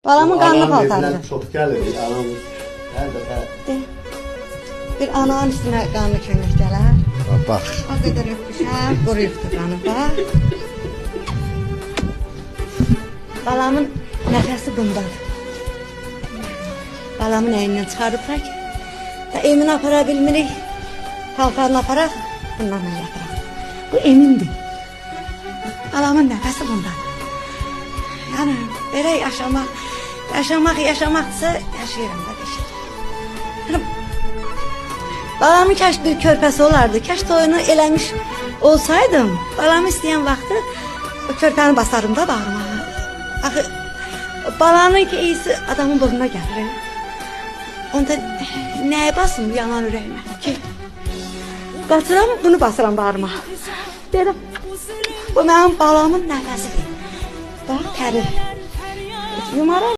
Balamın qanlı paltarıdır. Çox gəlir, anam hər dəfə. Bir ananın üstünə qanlı köynək gələr. Bax. O qədər öpmüşəm, quruyubdur qanı, bax. Balamın nəfəsi bundadır. Balamın əynindən çıxarıblar ki, Emin apara bilmirik, paltarını aparaq, bundan mən yaparaq. Bu Emindir. Balamın nəfəsi bundadır. Yəni, belə yaşamaqdırsa, yaşayıram da deşir. Balamın kəş bir körpəsi olardı, kəş toyunu eləmiş olsaydım, balamı istəyən vaxtı o körpəni basarım da bağırmağa. Axı, balanın ki iyisi adamın burnuna gəlir. Onda nəyə basım yanan ürəyimə ki? Qaçıram, bunu basıram bağırmağa. Dedim, bu mənim balamın nəfəsidir. Bax, tərir. Yumaram.